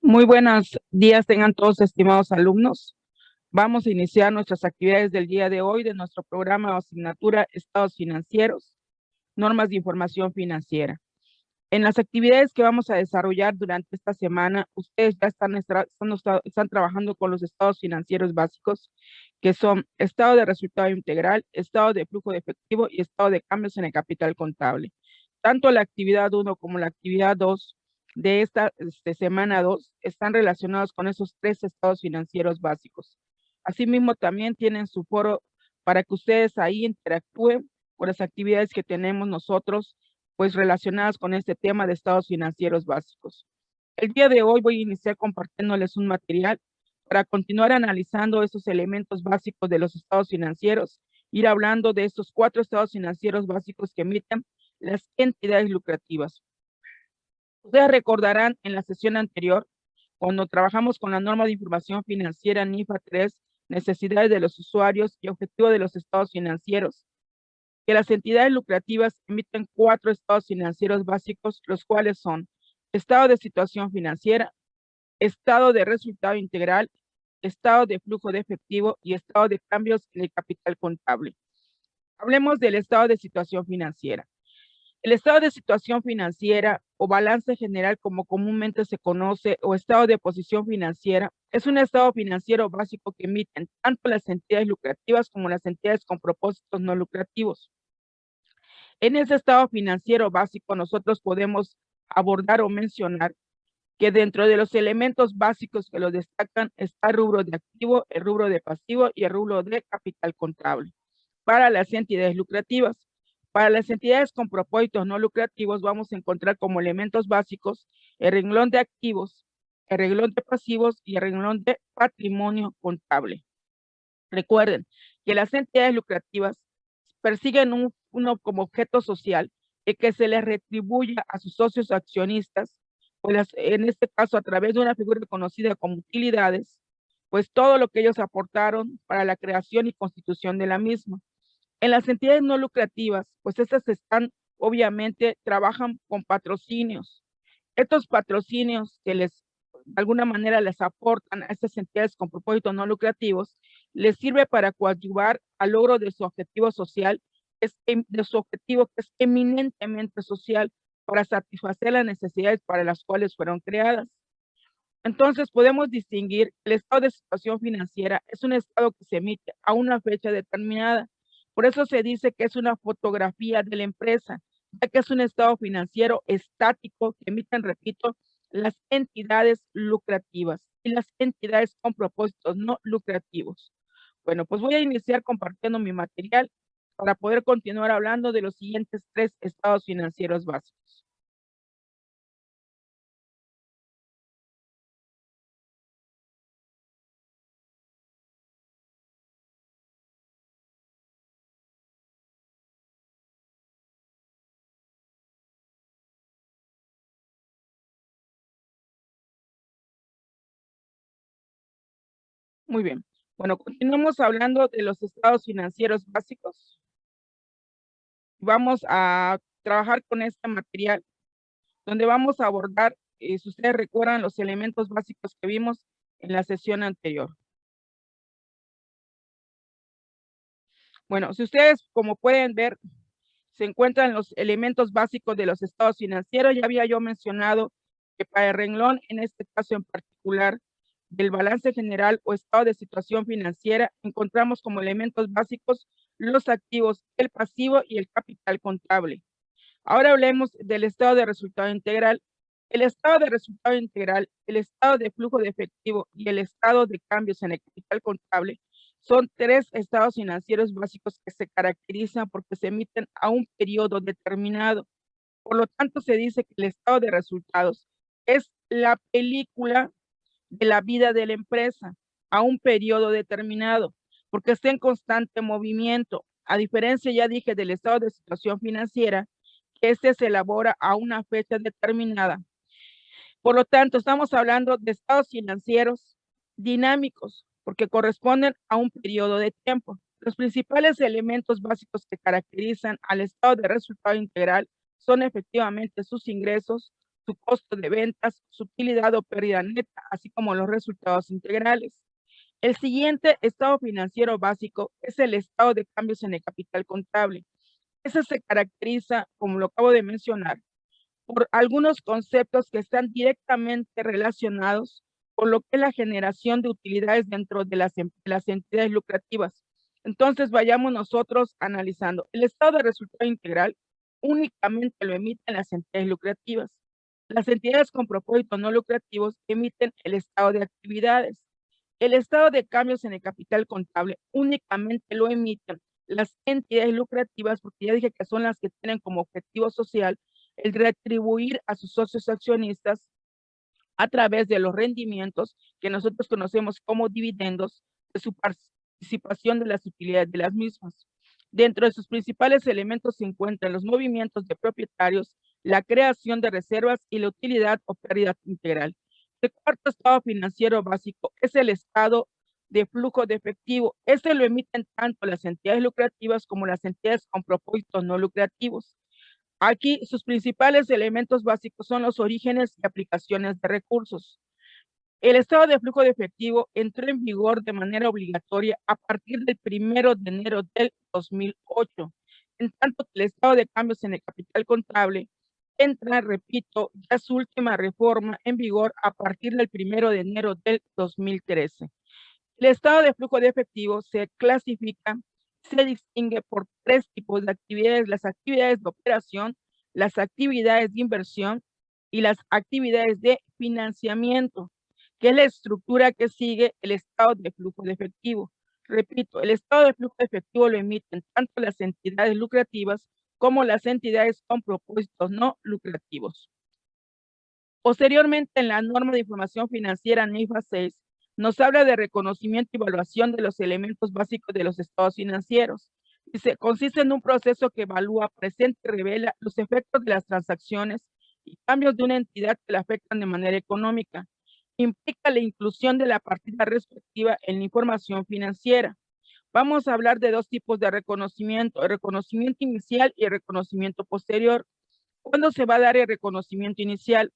Muy buenos días tengan todos, estimados alumnos. Vamos a iniciar nuestras actividades del día de hoy de nuestro programa o asignatura Estados Financieros, Normas de Información Financiera. En las actividades que vamos a desarrollar durante esta semana, ustedes ya están trabajando con los estados financieros básicos, que son estado de resultado integral, estado de flujo de efectivo y estado de cambios en el capital contable. Tanto la actividad 1 como la actividad 2 de esta semana 2 están relacionados con esos tres estados financieros básicos. Asimismo, también tienen su foro para que ustedes ahí interactúen con las actividades que tenemos nosotros pues relacionadas con este tema de estados financieros básicos. El día de hoy voy a iniciar compartiéndoles un material para continuar analizando esos elementos básicos de los estados financieros, ir hablando de estos 4 estados financieros básicos que emiten las entidades lucrativas. Ustedes recordarán en la sesión anterior, cuando trabajamos con la norma de información financiera NIFA 3, necesidades de los usuarios y objetivo de los estados financieros, que las entidades lucrativas emiten 4 estados financieros básicos, los cuales son estado de situación financiera, estado de resultado integral, estado de flujo de efectivo y estado de cambios en el capital contable. Hablemos del estado de situación financiera. El estado de situación financiera o balance general, como comúnmente se conoce, o estado de posición financiera, es un estado financiero básico que emiten tanto las entidades lucrativas como las entidades con propósitos no lucrativos. En ese estado financiero básico nosotros podemos abordar o mencionar que dentro de los elementos básicos que lo destacan está el rubro de activo, el rubro de pasivo y el rubro de capital contable. Para las entidades lucrativas, para las entidades con propósitos no lucrativos vamos a encontrar como elementos básicos el renglón de activos, el renglón de pasivos y el renglón de patrimonio contable. Recuerden que las entidades lucrativas persiguen uno como objeto social el que se les retribuya a sus socios accionistas, pues en este caso a través de una figura conocida como utilidades, pues todo lo que ellos aportaron para la creación y constitución de la misma. En las entidades no lucrativas, pues estas obviamente trabajan con patrocinios. Estos patrocinios que de alguna manera les aportan a estas entidades con propósitos no lucrativos, les sirve para coadyuvar al logro de su objetivo social, de su objetivo que es eminentemente social, para satisfacer las necesidades para las cuales fueron creadas. Entonces podemos distinguir el estado de situación financiera es un estado que se emite a una fecha determinada. Por eso se dice que es una fotografía de la empresa, ya que es un estado financiero estático que emiten, repito, las entidades lucrativas y las entidades con propósitos no lucrativos. Bueno, pues voy a iniciar compartiendo mi material para poder continuar hablando de los siguientes 3 estados financieros básicos. Muy bien. Bueno, continuamos hablando de los estados financieros básicos. Vamos a trabajar con este material, donde vamos a abordar, si ustedes recuerdan, los elementos básicos que vimos en la sesión anterior. Bueno, si ustedes, como pueden ver, se encuentran los elementos básicos de los estados financieros. Ya había yo mencionado que para el renglón, en este caso en particular, del balance general o estado de situación financiera, encontramos como elementos básicos los activos, el pasivo y el capital contable. Ahora hablemos del estado de resultado integral. El estado de resultado integral, el estado de flujo de efectivo y el estado de cambios en el capital contable son 3 estados financieros básicos que se caracterizan porque se emiten a un periodo determinado. Por lo tanto, se dice que el estado de resultados es la película de la vida de la empresa a un periodo determinado, porque está en constante movimiento. A diferencia, ya dije, del estado de situación financiera, que este se elabora a una fecha determinada. Por lo tanto, estamos hablando de estados financieros dinámicos, porque corresponden a un periodo de tiempo. Los principales elementos básicos que caracterizan al estado de resultado integral son efectivamente sus ingresos, su costo de ventas, su utilidad o pérdida neta, así como los resultados integrales. El siguiente estado financiero básico es el estado de cambios en el capital contable. Ese se caracteriza, como lo acabo de mencionar, por algunos conceptos que están directamente relacionados con lo que es la generación de utilidades dentro de las entidades lucrativas. Entonces, vayamos nosotros analizando. El estado de resultado integral únicamente lo emiten las entidades lucrativas. Las entidades con propósitos no lucrativos emiten el estado de actividades. El estado de cambios en el capital contable únicamente lo emiten las entidades lucrativas, porque ya dije que son las que tienen como objetivo social el retribuir a sus socios accionistas a través de los rendimientos que nosotros conocemos como dividendos de su participación de las utilidades de las mismas. Dentro de sus principales elementos se encuentran los movimientos de propietarios, la creación de reservas y la utilidad o pérdida integral. El cuarto estado financiero básico es el estado de flujo de efectivo. Este lo emiten tanto las entidades lucrativas como las entidades con propósitos no lucrativos. Aquí sus principales elementos básicos son los orígenes y aplicaciones de recursos. El estado de flujo de efectivo entró en vigor de manera obligatoria a partir del 1 de enero del 2008, en tanto que el estado de cambios en el capital contable entra, repito, ya su última reforma en vigor a partir del 1 de enero del 2013. El estado de flujo de efectivo se clasifica, se distingue por tres tipos de actividades: las actividades de operación, las actividades de inversión y las actividades de financiamiento, que es la estructura que sigue el estado de flujo de efectivo. Repito, el estado de flujo de efectivo lo emiten tanto las entidades lucrativas como las entidades con propósitos no lucrativos. Posteriormente, en la norma de información financiera NIFA 6, nos habla de reconocimiento y evaluación de los elementos básicos de los estados financieros. Dice, consiste en un proceso que evalúa, presenta y revela los efectos de las transacciones y cambios de una entidad que la afectan de manera económica. Implica la inclusión de la partida respectiva en la información financiera. Vamos a hablar de dos tipos de reconocimiento: el reconocimiento inicial y el reconocimiento posterior. ¿Cuándo se va a dar el reconocimiento inicial?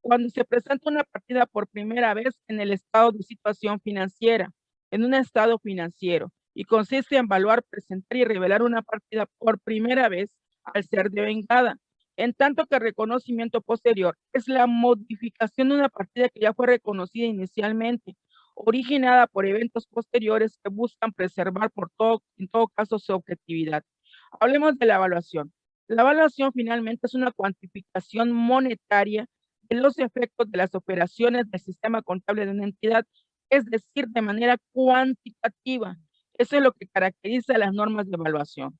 Cuando se presenta una partida por primera vez en el estado de situación financiera, en un estado financiero, y consiste en evaluar, presentar y revelar una partida por primera vez al ser devengada. En tanto que el reconocimiento posterior es la modificación de una partida que ya fue reconocida inicialmente, originada por eventos posteriores que buscan preservar en todo caso su objetividad. Hablemos de la evaluación. La evaluación finalmente es una cuantificación monetaria de los efectos de las operaciones del sistema contable de una entidad, es decir, de manera cuantitativa. Eso es lo que caracteriza las normas de evaluación.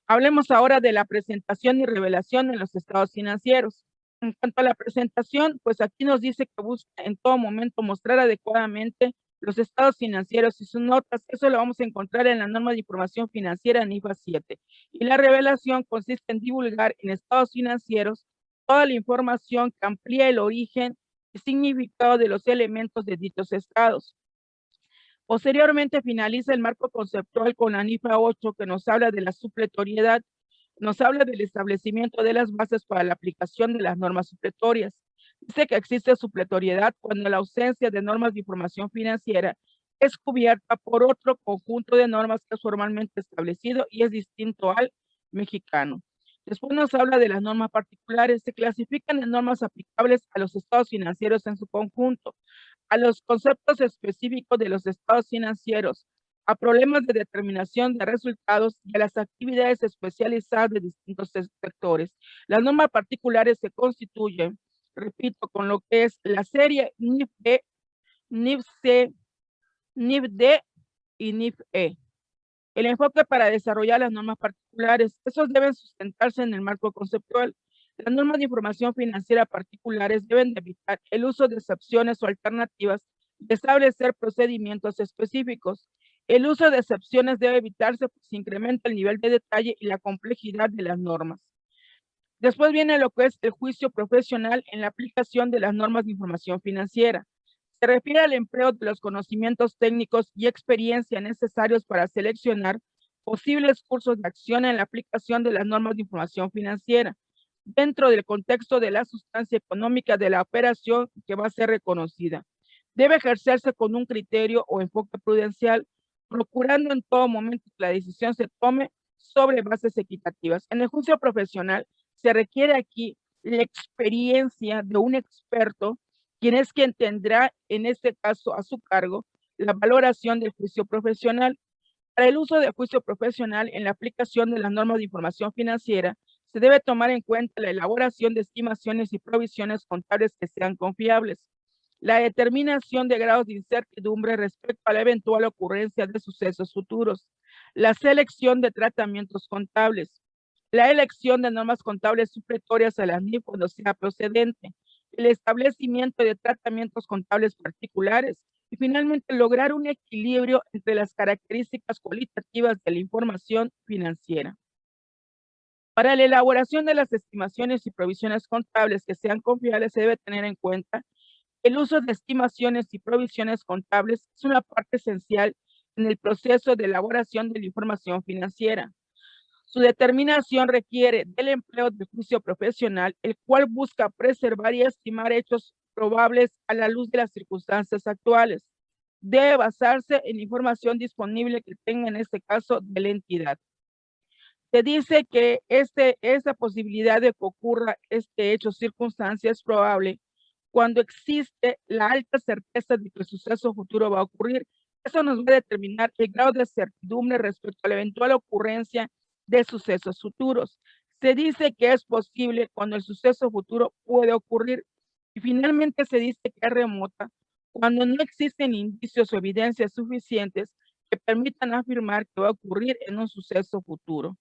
Hablemos ahora de la presentación y revelación en los estados financieros. En cuanto a la presentación, pues aquí nos dice que busca en todo momento mostrar adecuadamente los estados financieros y sus notas. Eso lo vamos a encontrar en la norma de información financiera NIFA 7. Y la revelación consiste en divulgar en estados financieros toda la información que amplía el origen y significado de los elementos de dichos estados. Posteriormente finaliza el marco conceptual con la NIFA 8, que nos habla de la supletoriedad, nos habla del establecimiento de las bases para la aplicación de las normas supletorias. Dice que existe supletoriedad cuando la ausencia de normas de información financiera es cubierta por otro conjunto de normas que es formalmente establecido y es distinto al mexicano. Después nos habla de las normas particulares. Se clasifican en normas aplicables a los estados financieros en su conjunto, a los conceptos específicos de los estados financieros, a problemas de determinación de resultados y a las actividades especializadas de distintos sectores. Las normas particulares se constituyen, repito, con lo que es la serie NIF-B, NIF-C, NIF-D y NIF-E. El enfoque para desarrollar las normas particulares, esos deben sustentarse en el marco conceptual. Las normas de información financiera particulares deben de evitar el uso de excepciones o alternativas y establecer procedimientos específicos. El uso de excepciones debe evitarse pues se incrementa el nivel de detalle y la complejidad de las normas. Después viene lo que es el juicio profesional en la aplicación de las normas de información financiera. Se refiere al empleo de los conocimientos técnicos y experiencia necesarios para seleccionar posibles cursos de acción en la aplicación de las normas de información financiera. dentro del contexto de la sustancia económica de la operación que va a ser reconocida. Debe ejercerse con un criterio o enfoque prudencial, procurando en todo momento que la decisión se tome sobre bases equitativas. En el juicio profesional se requiere aquí la experiencia de un experto, quien tendrá en este caso a su cargo la valoración del juicio profesional. Para el uso del juicio profesional en la aplicación de las normas de información financiera, se debe tomar en cuenta la elaboración de estimaciones y provisiones contables que sean confiables, la determinación de grados de incertidumbre respecto a la eventual ocurrencia de sucesos futuros, la selección de tratamientos contables, la elección de normas contables supletorias a las NIF cuando sea procedente, el establecimiento de tratamientos contables particulares y finalmente lograr un equilibrio entre las características cualitativas de la información financiera. Para la elaboración de las estimaciones y provisiones contables que sean confiables, se debe tener en cuenta el uso de estimaciones y provisiones contables es una parte esencial en el proceso de elaboración de la información financiera. Su determinación requiere del empleo de juicio profesional, el cual busca preservar y estimar hechos probables a la luz de las circunstancias actuales. Debe basarse en información disponible que tenga en este caso de la entidad. Se dice que esa posibilidad de que ocurra este hecho circunstancia es probable cuando existe la alta certeza de que el suceso futuro va a ocurrir. Eso nos va a determinar el grado de certidumbre respecto a la eventual ocurrencia de sucesos futuros. Se dice que es posible cuando el suceso futuro puede ocurrir y finalmente se dice que es remota cuando no existen indicios o evidencias suficientes que permitan afirmar que va a ocurrir en un suceso futuro.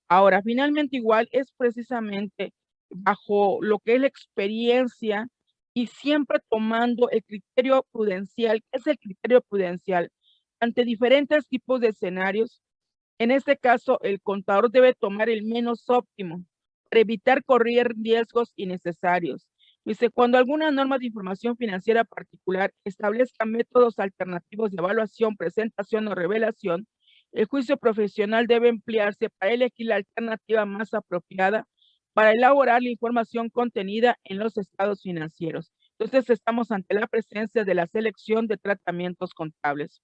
Ahora, finalmente igual es precisamente bajo lo que es la experiencia y siempre tomando el criterio prudencial. ¿Qué es el criterio prudencial? Ante diferentes tipos de escenarios, en este caso, el contador debe tomar el menos óptimo para evitar correr riesgos innecesarios. Dice, cuando alguna norma de información financiera particular establezca métodos alternativos de evaluación, presentación o revelación, el juicio profesional debe emplearse para elegir la alternativa más apropiada para elaborar la información contenida en los estados financieros. Entonces, estamos ante la presencia de la selección de tratamientos contables.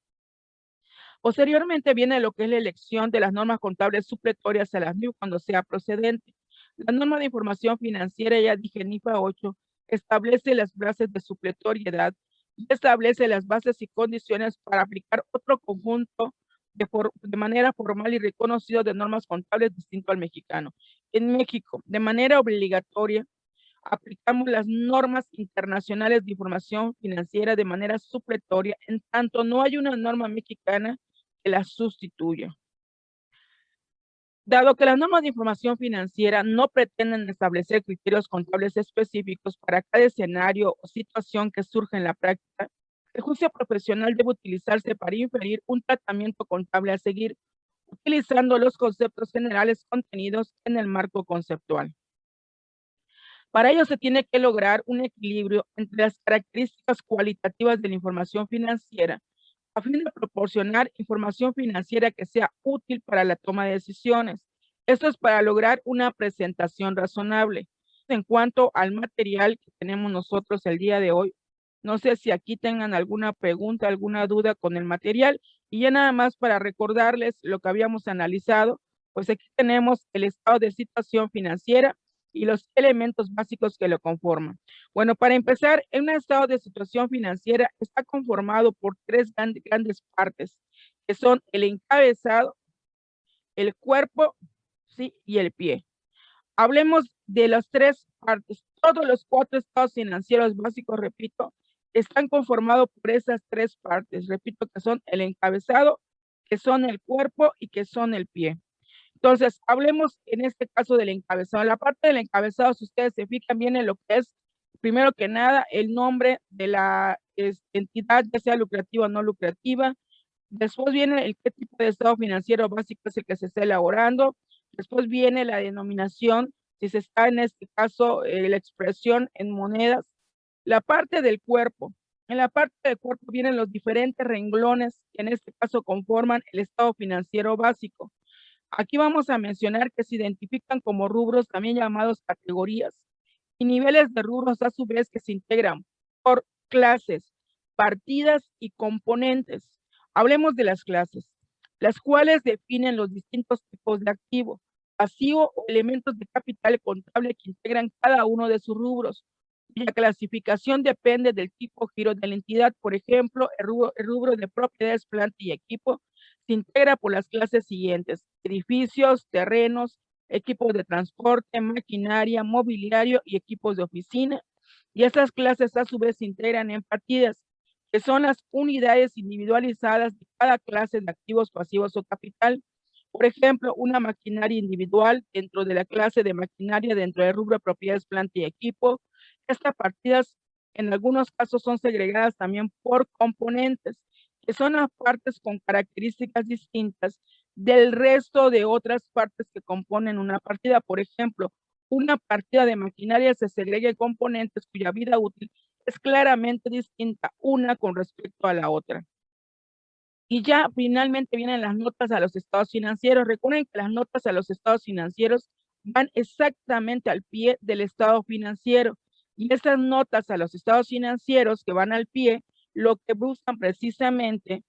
Posteriormente viene lo que es la elección de las normas contables supletorias a las NIF cuando sea procedente. La norma de información financiera, ya dije, NIFA 8, establece las bases de supletoriedad y establece las bases y condiciones para aplicar otro conjunto de manera formal y reconocido de normas contables distinto al mexicano. En México, de manera obligatoria, aplicamos las normas internacionales de información financiera de manera supletoria, en tanto no hay una norma mexicana que la sustituya. Dado que las normas de información financiera no pretenden establecer criterios contables específicos para cada escenario o situación que surge en la práctica, el juicio profesional debe utilizarse para inferir un tratamiento contable a seguir, utilizando los conceptos generales contenidos en el marco conceptual. Para ello se tiene que lograr un equilibrio entre las características cualitativas de la información financiera a fin de proporcionar información financiera que sea útil para la toma de decisiones. Esto es para lograr una presentación razonable. En cuanto al material que tenemos nosotros el día de hoy, no sé si aquí tengan alguna pregunta, alguna duda con el material. Y ya nada más para recordarles lo que habíamos analizado, pues aquí tenemos el estado de situación financiera y los elementos básicos que lo conforman. Bueno, para empezar, un estado de situación financiera está conformado por tres grandes partes, que son el encabezado, el cuerpo, ¿sí? Y el pie. Hablemos de las tres partes. Todos los cuatro estados financieros básicos, repito, están conformados por esas tres partes. Repito que son el encabezado, que son el cuerpo y que son el pie. Entonces, hablemos en este caso del encabezado. La parte del encabezado, si ustedes se fijan bien en lo que es, primero que nada, el nombre de la entidad, ya sea lucrativa o no lucrativa. Después viene el qué tipo de estado financiero básico es el que se está elaborando. Después viene la denominación, si se está en este caso la expresión en monedas. La parte del cuerpo. En la parte del cuerpo vienen los diferentes renglones que en este caso conforman el estado financiero básico. Aquí vamos a mencionar que se identifican como rubros, también llamados categorías, y niveles de rubros a su vez que se integran por clases, partidas y componentes. Hablemos de las clases, las cuales definen los distintos tipos de activo, pasivo o elementos de capital contable que integran cada uno de sus rubros, cuya clasificación depende del tipo o giro de la entidad. Por ejemplo, el rubro de propiedades, planta y equipo se integra por las clases siguientes: edificios, terrenos, equipos de transporte, maquinaria, mobiliario y equipos de oficina. Y estas clases a su vez se integran en partidas, que son las unidades individualizadas de cada clase de activos, pasivos o capital. Por ejemplo, una maquinaria individual dentro de la clase de maquinaria dentro del rubro de propiedades, planta y equipo. Estas partidas en algunos casos son segregadas también por componentes, que son las partes con características distintas del resto de otras partes que componen una partida. Por ejemplo, una partida de maquinaria se segrega en componentes cuya vida útil es claramente distinta una con respecto a la otra. Y ya finalmente vienen las notas a los estados financieros. Recuerden que las notas a los estados financieros van exactamente al pie del estado financiero. Y estas notas a los estados financieros que van al pie, lo que buscan precisamente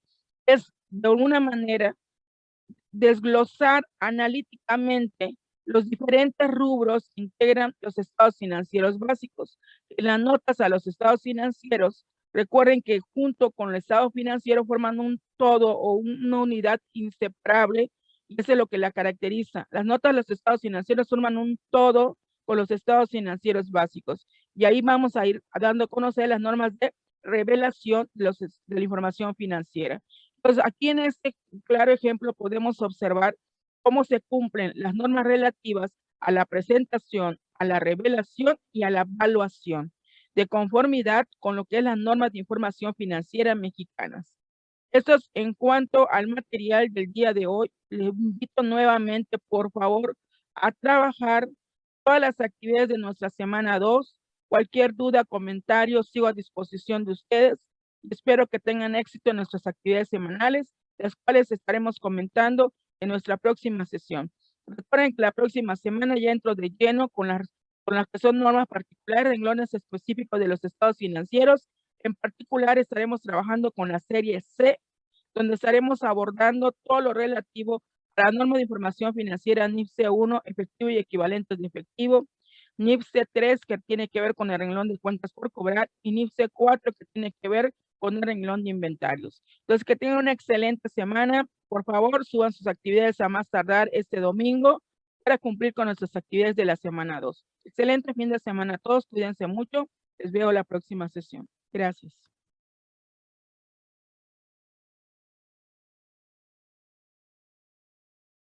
es, de alguna manera, desglosar analíticamente los diferentes rubros que integran los estados financieros básicos. En las notas a los estados financieros, recuerden que junto con el estado financiero forman un todo o una unidad inseparable, y eso es lo que la caracteriza. Las notas de los estados financieros forman un todo con los estados financieros básicos. Y ahí vamos a ir dando a conocer las normas de revelación de la información financiera. Entonces, aquí en este claro ejemplo podemos observar cómo se cumplen las normas relativas a la presentación, a la revelación y a la evaluación, de conformidad con lo que es las normas de información financiera mexicanas. Esto es en cuanto al material del día de hoy. Les invito nuevamente, por favor, a trabajar todas las actividades de nuestra semana 2. Cualquier duda, comentario, sigo a disposición de ustedes. Espero que tengan éxito en nuestras actividades semanales, las cuales estaremos comentando en nuestra próxima sesión. Recuerden que la próxima semana ya entro de lleno con las que son normas particulares, renglones específicos de los estados financieros. En particular, estaremos trabajando con la serie C, donde estaremos abordando todo lo relativo a la norma de información financiera NIFC 1, efectivo y equivalentes de efectivo, NIFC 3, que tiene que ver con el renglón de cuentas por cobrar, y NIFC 4, que tiene que ver con el renglón de inventarios. Entonces, que tengan una excelente semana. Por favor, suban sus actividades a más tardar este domingo para cumplir con nuestras actividades de la semana 2. Excelente fin de semana a todos, cuídense mucho. Les veo la próxima sesión. Gracias.